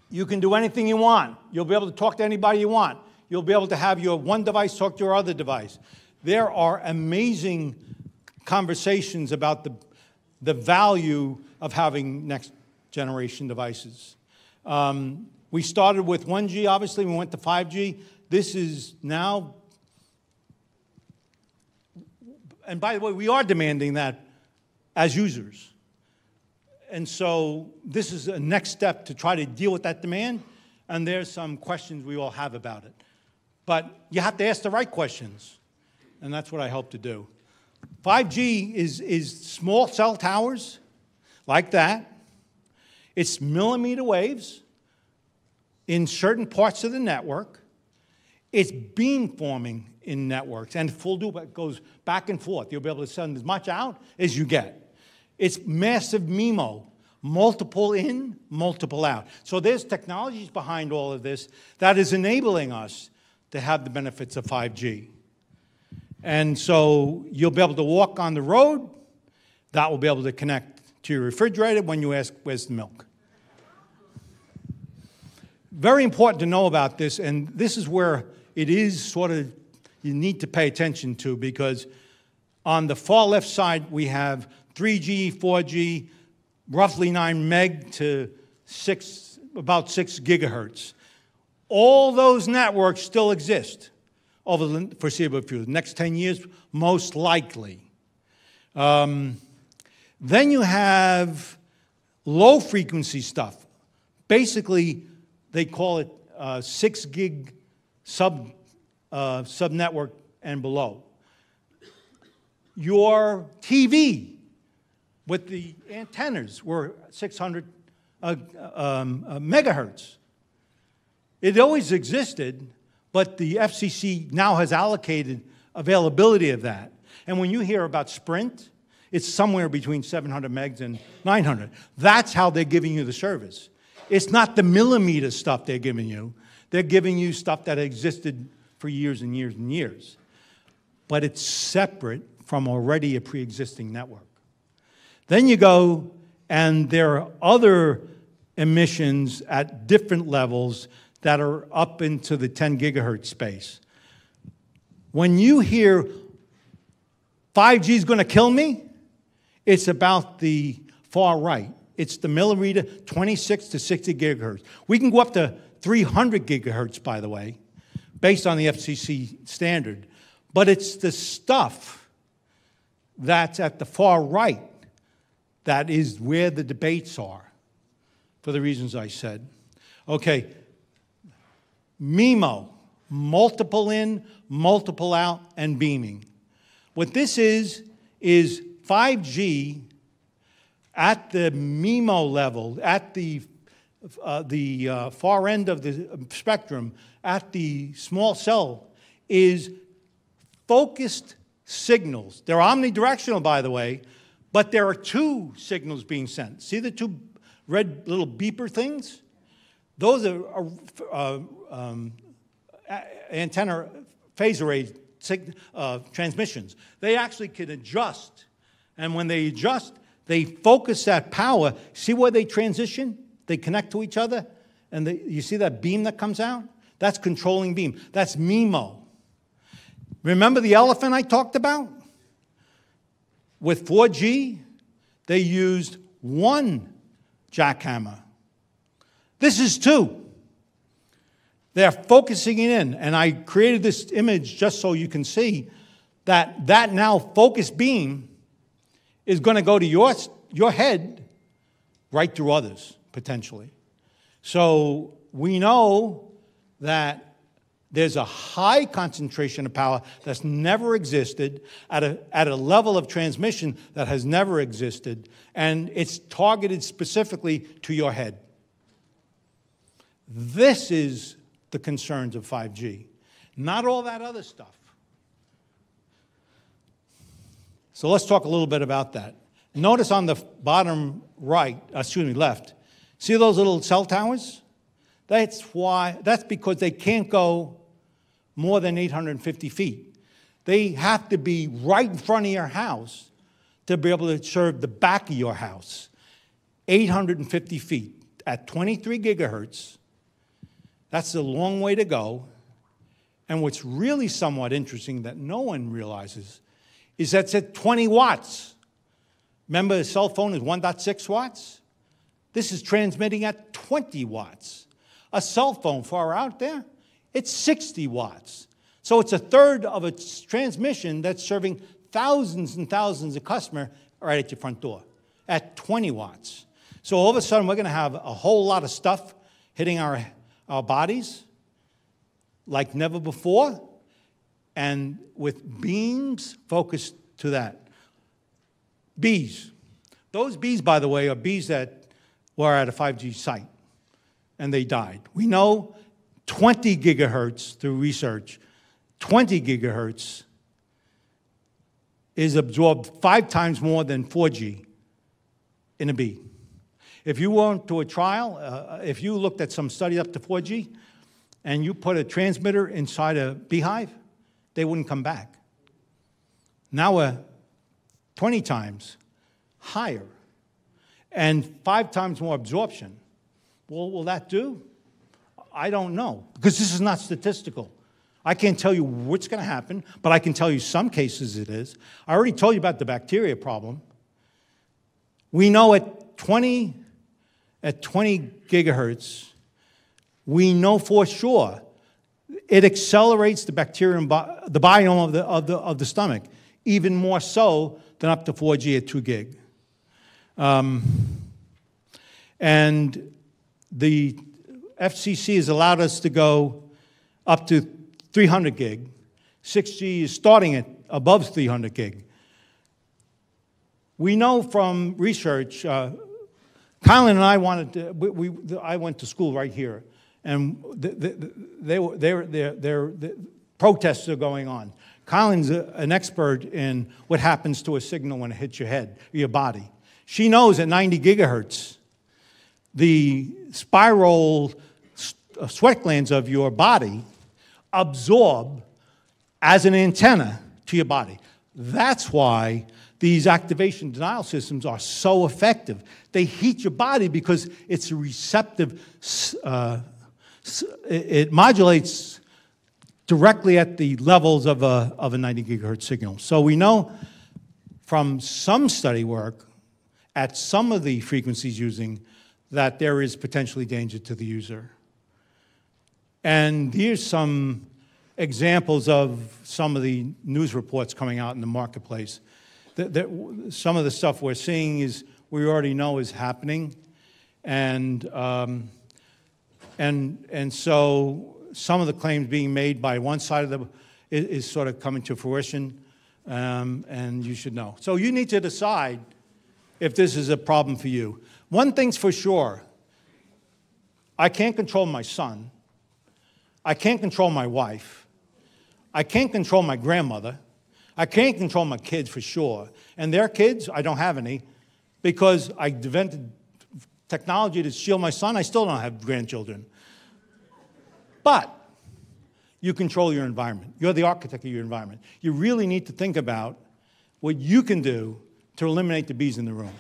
You can do anything you want. You'll be able to talk to anybody you want. You'll be able to have your one device talk to your other device. There are amazing conversations about the value of having next generation devices. We started with 1G, obviously, we went to 5G. This is now, and by the way, we are demanding that as users. And so this is a next step to try to deal with that demand, and there's some questions we all have about it. But you have to ask the right questions, and that's what I hope to do. 5G is small cell towers like that. It's millimeter waves in certain parts of the network. It's beamforming in networks, and full dupe, it goes back and forth. You'll be able to send as much out as you get. It's massive MIMO, multiple in, multiple out. So there's technologies behind all of this that is enabling us to have the benefits of 5G. And so you'll be able to walk on the road. That will be able to connect to your refrigerator when you ask, where's the milk? Very important to know about this, and this is where it is sort of, you need to pay attention to, because on the far left side, we have 3G, 4G, roughly 9 meg to about 6 gigahertz. All those networks still exist over the foreseeable future. Next 10 years, most likely. Then you have low-frequency stuff. Basically, they call it 6 gig sub-network and below. Your TV with the antennas were 600 megahertz. It always existed, but the FCC now has allocated availability of that. And when you hear about Sprint, it's somewhere between 700 megs and 900. That's how they're giving you the service. It's not the millimeter stuff they're giving you. They're giving you stuff that existed for years and years and years. But it's separate from already a pre-existing network. Then you go, and there are other emissions at different levels that are up into the 10 gigahertz space. When you hear 5G is going to kill me, it's about the far right. It's the millimeter, 26 to 60 gigahertz. We can go up to 300 gigahertz, by the way, based on the FCC standard. But it's the stuff that's at the far right that is where the debates are, for the reasons I said. Okay, MIMO, multiple in, multiple out, and beaming. What this is 5G at the MIMO level, at the far end of the spectrum, at the small cell, is focused signals. They're omnidirectional, by the way, but there are 2 signals being sent. See the 2 red little beeper things? Those are antenna phase array transmissions. They actually can adjust. And when they adjust, they focus that power. See where they transition? They connect to each other. And you see that beam that comes out? That's controlling beam. That's MIMO. Remember the elephant I talked about? With 4G, they used 1 jackhammer. This is 2. They're focusing it in. And I created this image just so you can see that now focused beam is going to go to your head right through others, potentially. So we know that there's a high concentration of power that's never existed at a level of transmission that has never existed, and it's targeted specifically to your head. This is the concerns of 5G, not all that other stuff. So let's talk a little bit about that. Notice on the bottom left, see those little cell towers? That's because they can't go more than 850 feet. They have to be right in front of your house to be able to serve the back of your house. 850 feet. at 23 gigahertz. That's a long way to go. And what's really somewhat interesting that no one realizes is that's at 20 watts. Remember, a cell phone is 1.6 watts? This is transmitting at 20 watts. A cell phone far out there, it's 60 watts. So it's a third of its transmission that's serving thousands and thousands of customers right at your front door at 20 watts. So all of a sudden, we're going to have a whole lot of stuff hitting our bodies like never before, and with beams focused to that. Bees. Those bees, by the way, are bees that were at a 5G site, and they died. We know 20 gigahertz through research, 20 gigahertz is absorbed 5 times more than 4G in a bee. If you went to a trial, if you looked at some study up to 4G, and you put a transmitter inside a beehive, they wouldn't come back. Now we're 20 times higher and 5 times more absorption. Well, will that do? I don't know, because this is not statistical. I can't tell you what's going to happen, but I can tell you some cases it is. I already told you about the bacteria problem. We know at 20 gigahertz, we know for sure it accelerates the bacterium, the biome of the stomach, even more so than up to 4G at 2 gig. And the FCC has allowed us to go up to 300 gig. 6G is starting at above 300 gig. We know from research, Kylan and I wanted to, I went to school right here, and the protests are going on. Kylan's an expert in what happens to a signal when it hits your head, your body. She knows at 90 gigahertz, the spiral sweat glands of your body absorb as an antenna to your body. That's why these activation denial systems are so effective. They heat your body because it's a receptive, it modulates directly at the levels of a 90 gigahertz signal. So we know from some study work at some of the frequencies using that there is potentially danger to the user. And here's some examples of some of the news reports coming out in the marketplace. Some of the stuff we're seeing is we already know is happening, and so some of the claims being made by one side of the is sort of coming to fruition, and you should know. So you need to decide if this is a problem for you. One thing's for sure: I can't control my son. I can't control my wife. I can't control my grandmother. I can't control my kids for sure. And their kids, I don't have any, because I invented technology to shield my son. I still don't have grandchildren. But you control your environment. You're the architect of your environment. You really need to think about what you can do to eliminate the bees in the room.